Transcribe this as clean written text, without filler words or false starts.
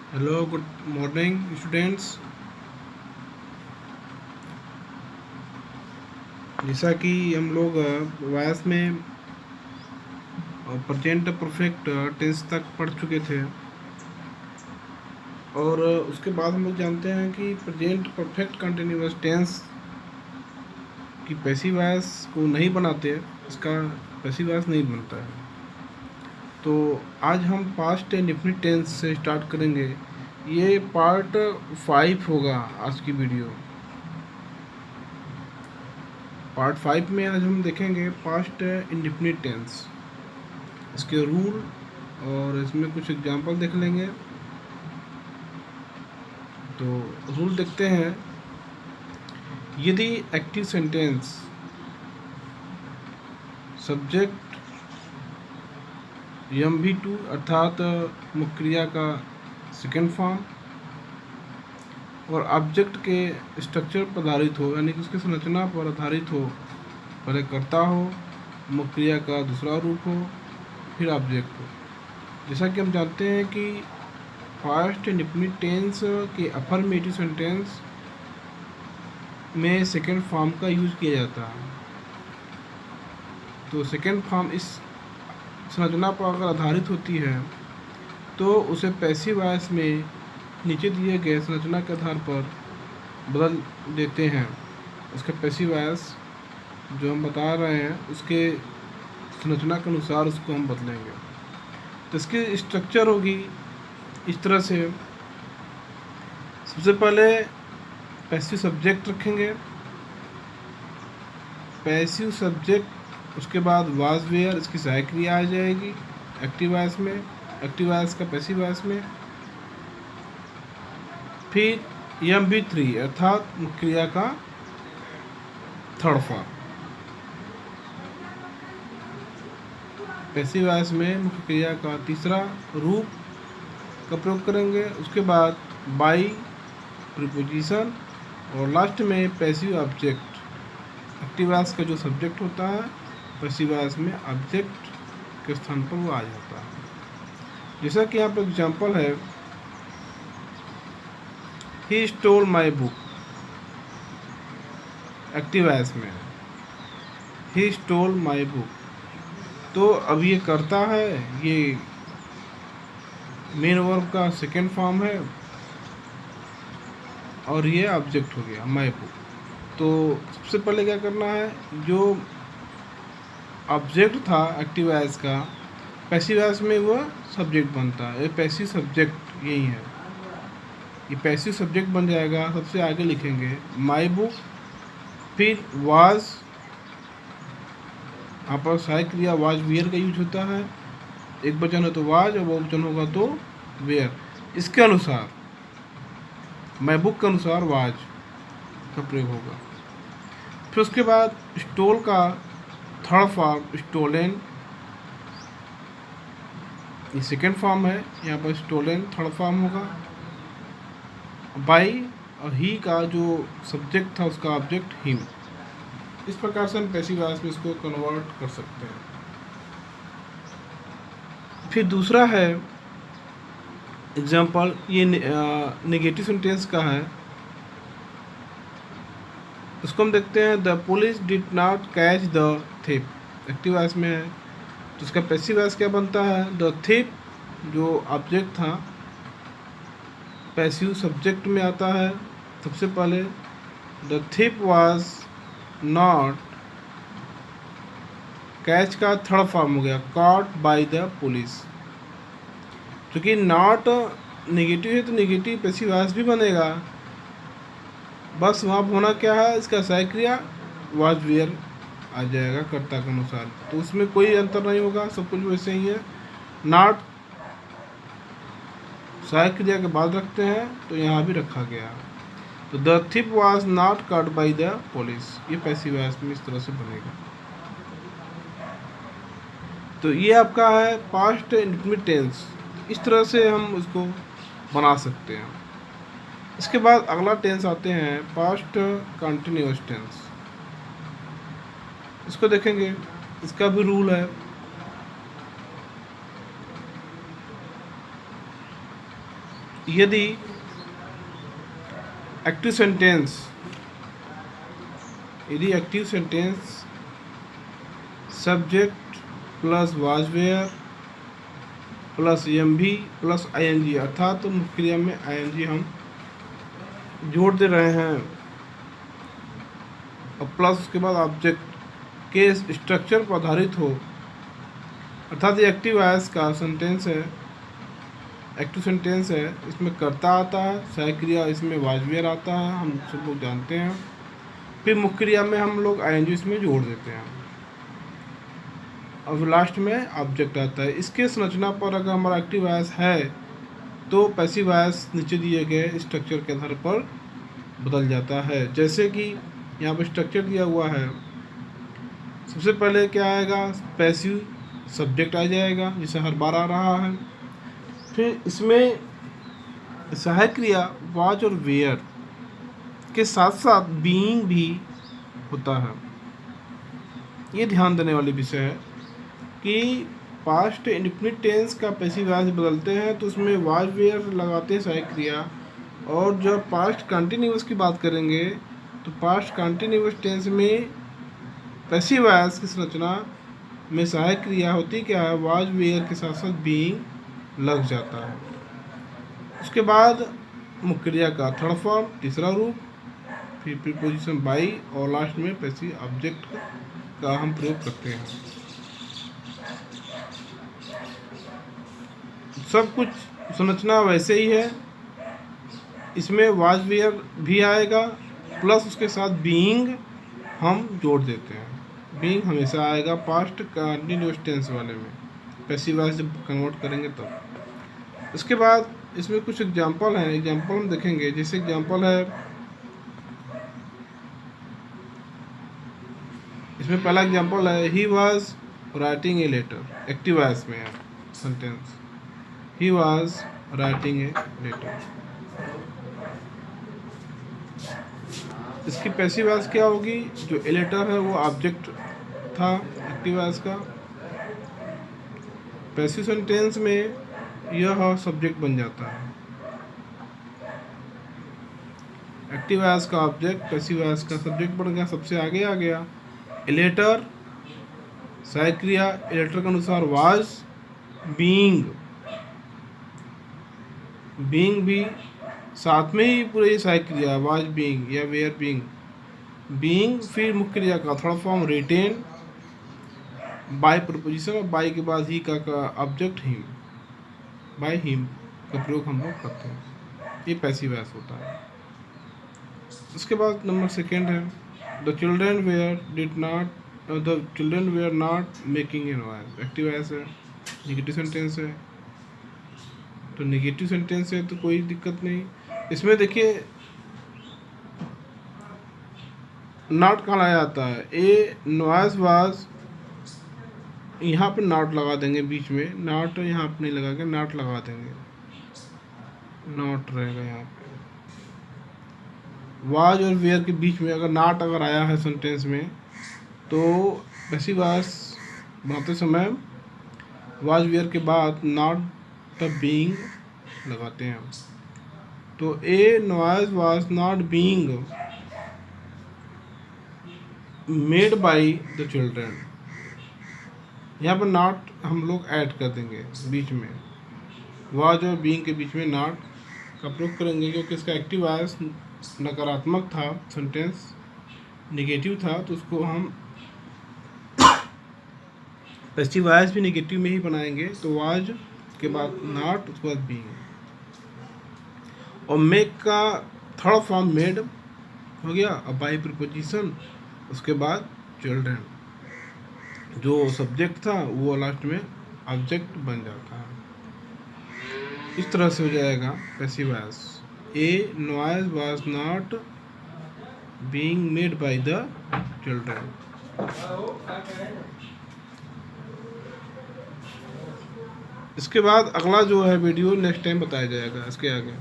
Hello, good morning students. जैसा कि हम लोग वायस में प्रेजेंट परफेक्ट टेंस तक पढ़ चुके थे और उसके बाद हम लोग जानते हैं कि प्रेजेंट परफेक्ट कंटिन्यूअस टेंस की पैसिव वॉइस को नहीं बनाते, इसका पैसिव वॉइस नहीं बनता है। तो आज हम पास्ट इंडेफिनिट टेंस से स्टार्ट करेंगे। ये पार्ट 5 होगा आज की वीडियो। पार्ट 5 में आज हम देखेंगे पास्ट इंडेफिनिट टेंस, इसके रूल और इसमें कुछ एग्जांपल देख लेंगे। तो रूल देखते हैं। यदि एक्टिव सेंटेंस सब्जेक्ट MV2 अर्थात मुख्य क्रिया का सेकेंड फॉर्म और ऑब्जेक्ट के स्ट्रक्चर पर आधारित हो, यानी कि उसकी संरचना पर आधारित हो, पहले कर्ता हो, मुख्य क्रिया का दूसरा रूप हो, फिर ऑब्जेक्ट हो। जैसा कि हम जानते हैं कि पास्ट इंडेफिनिट टेंस के अफर्मेटिव सेंटेंस में सेकेंड फॉर्म का यूज किया जाता है। तो सेकेंड फॉर्म इस संरचना पर अगर आधारित होती है तो उसे पैसिव वॉइस में नीचे दिए गए संरचना के आधार पर बदल देते हैं। उसका पैसिव वॉइस जो हम बता रहे हैं उसके संरचना के अनुसार उसको हम बदलेंगे। तो इसकी स्ट्रक्चर होगी इस तरह से। सबसे पहले पैसिव सब्जेक्ट रखेंगे, पैसिव सब्जेक्ट, उसके बाद वाज वेयर, इसकी सहायक क्रिया आ जाएगी एक्टिव वॉइस में, एक्टिव वॉइस का पैसिव वॉइस में। फिर MV3 अर्थात मुख्य क्रिया का थर्ड फॉर्म, पैसिव वॉइस में मुख्य क्रिया का तीसरा रूप का प्रयोग करेंगे। उसके बाद बाई प्रीपोजिशन और लास्ट में पैसिव ऑब्जेक्ट। एक्टिव वॉइस का जो सब्जेक्ट होता है पैसिव वॉइस में ऑब्जेक्ट के स्थान पर वो आ जाता है। जैसा कि यहाँ पर एग्जाम्पल है, he stole my book, active voice में ही स्टोल माई बुक। तो अब ये करता है, ये मेन वर्ब का सेकेंड फॉर्म है और ये ऑब्जेक्ट हो गया माई बुक। तो सबसे पहले क्या करना है, जो ऑब्जेक्ट था एक्टिव वॉइस का पैसिव वॉइस में वो सब्जेक्ट बनता है। ये पैसिव सब्जेक्ट यही है, ये पैसिव सब्जेक्ट बन जाएगा। सबसे आगे लिखेंगे माई बुक, फिर वाज, यहाँ पर सहायक क्रिया वाज वेयर का यूज होता है। एक वचन है तो वाज और बहुवचन होगा तो वेयर। इसके अनुसार माई बुक के अनुसार वाज का प्रयोग होगा। फिर उसके बाद स्टोल का थर्ड फॉर्म स्टोलन, ये सेकेंड फॉर्म है, यहाँ पर स्टोलन थर्ड फॉर्म होगा। बाई और ही का जो सब्जेक्ट था उसका ऑब्जेक्ट हिम। इस प्रकार से हम पैसिव वॉइस में इसको कन्वर्ट कर सकते हैं। फिर दूसरा है एग्जाम्पल, ये नेगेटिव सेंटेंस का है। उसको हम देखते हैं, the police did not catch the thief, active voice में है। तो उसका पैसिव वॉइस क्या बनता है, द थिप जो ऑब्जेक्ट था पैसिव सब्जेक्ट में आता है। सबसे पहले the thief was not, catch का थर्ड फॉर्म हो गया कॉट बाय द पुलिस। क्योंकि नॉट नेगेटिव है तो नेगेटिव पैसिव वॉइस भी बनेगा, बस वहाँ होना क्या है, इसका सहायक क्रिया वाज वेयर आ जाएगा कर्ता के अनुसार। तो उसमें कोई अंतर नहीं होगा, सब कुछ वैसे ही है। नॉट सहायक क्रिया के बाद रखते हैं तो यहाँ भी रखा गया। तो the thief was not caught by the police, ये पैसिव वॉइस में इस तरह से बनेगा। तो ये आपका है पास्ट इंडेफिनिट टेंस, इस तरह से हम उसको बना सकते हैं। इसके बाद अगला टेंस आते हैं पास्ट कंटिन्यूअस टेंस। इसको देखेंगे, इसका भी रूल है। यदि active sentence subject plus was were plus MV plus ING, अर्थात तो मुख्य क्रिया में आईएनजी हम जोड़ दे रहे हैं और प्लस उसके बाद ऑब्जेक्ट के स्ट्रक्चर पर आधारित हो, अर्थात ये एक्टिव वॉइस का सेंटेंस है, एक्टिव सेंटेंस है, इसमें कर्ता आता है, सहायक क्रिया इसमें वाज वेयर आता है, हम सब लोग जानते हैं। फिर मुख्य क्रिया में हम लोग आईएनजी इसमें जोड़ देते हैं और लास्ट में ऑब्जेक्ट आता है। इसके संरचना पर अगर हमारा एक्टिव वॉइस है तो पैसिव वॉइस नीचे दिए गए स्ट्रक्चर के आधार पर बदल जाता है। जैसे कि यहाँ पर स्ट्रक्चर दिया हुआ है, सबसे पहले क्या आएगा, पैसिव सब्जेक्ट आ जाएगा जिसे हर बार आ रहा है। फिर इसमें सहायक क्रिया वाज और वेयर के साथ साथ बीइंग भी होता है। ये ध्यान देने वाली विषय है कि पास्ट इंडेफिनिट टेंस का पैसिव वॉइस बदलते हैं तो उसमें वाज वेयर लगाते हैं सहायक क्रिया, और जब पास्ट कंटिन्यूअस की बात करेंगे तो पास्ट कंटिन्यूअस टेंस में पैसिव वॉइस की संरचना में सहायक क्रिया होती क्या है, वाज वेयर के साथ साथ बीइंग लग जाता है। उसके बाद मुख्य क्रिया का थर्ड फॉर्म, तीसरा रूप, फिर प्रीपोजिशन बाई और लास्ट में पैसिव ऑब्जेक्ट का हम प्रयोग करते हैं। सब कुछ संरचना वैसे ही है, इसमें वाज वेयर भी आएगा प्लस उसके साथ बीइंग हम जोड़ देते हैं। बीइंग हमेशा आएगा पास्ट कंटिन्यूअस टेंस वाले में, पैसिव वॉइस जब कन्वर्ट करेंगे तब। इसके बाद इसमें कुछ एग्जांपल हैं, एग्जांपल हम देखेंगे। जैसे एग्जांपल है, इसमें पहला एग्जांपल है, he was writing a letter, active voice में है sentence, he was writing a letter. इसकी पैसिव वॉइस क्या होगी, जो ए लेटर है वो ऑब्जेक्ट था एक्टिव वॉइस का। पैसिव सेंटेंस में यह सब्जेक्ट बन जाता है, एक्टिव वॉइस का ऑब्जेक्ट, पैसिव वॉइस का सब्जेक्ट बन गया, सबसे आगे आ गया। ए लेटर सहायक क्रिया, ए लेटर के अनुसार वाज, बीइंग भी साथ में ही पूरे सहायक क्रिया, वाज बीइंग या वेयर बीइंग, फिर मुख्य क्रिया का third form written by preposition, और बाय के बाद ही का ऑब्जेक्ट हिम, बाय हिम का प्रयोग हम लोग करते हैं। ये पैसिव वॉइस होता है। उसके बाद नंबर सेकेंड है, the children were not making a noise, active voice है, नेगेटिव सेंटेंस है, तो नेगेटिव सेंटेंस है तो कोई दिक्कत नहीं। इसमें देखिए नॉट कहाँ लाया जाता है, ए नॉइज वाज, यहाँ पे नॉट लगा देंगे बीच में, नॉट यहाँ पे नहीं लगा के नॉट लगा देंगे, नॉट रहेगा यहाँ पे। वाज और वेयर के बीच में अगर नॉट अगर आया है सेंटेंस में तो पैसिव वॉइस बनाते समय वाज वेयर के बाद नॉट द बीइंग लगाते हैं। तो ए noise was not being made by the children, यहाँ पर नॉट हम लोग ऐड कर देंगे बीच में, वाज और बीइंग के बीच में नॉट का प्रयोग करेंगे क्योंकि इसका एक्टिव वॉइस नकारात्मक था, सेंटेंस नेगेटिव था, तो उसको हम पैसिव वॉइस भी नेगेटिव में ही बनाएंगे। तो वाज के बाद नॉट, उसके बाद बीइंग, और मेक का थर्ड फॉर्म मेड हो गया, अब बाय प्रीपोजिशन, उसके बाद चिल्ड्रन, जो सब्जेक्ट था वो लास्ट में ऑब्जेक्ट बन जाता है। इस तरह से हो जाएगा passive voice, A noise was not being made by the children. इसके बाद अगला जो है वीडियो नेक्स्ट टाइम बताया जाएगा इसके आगे।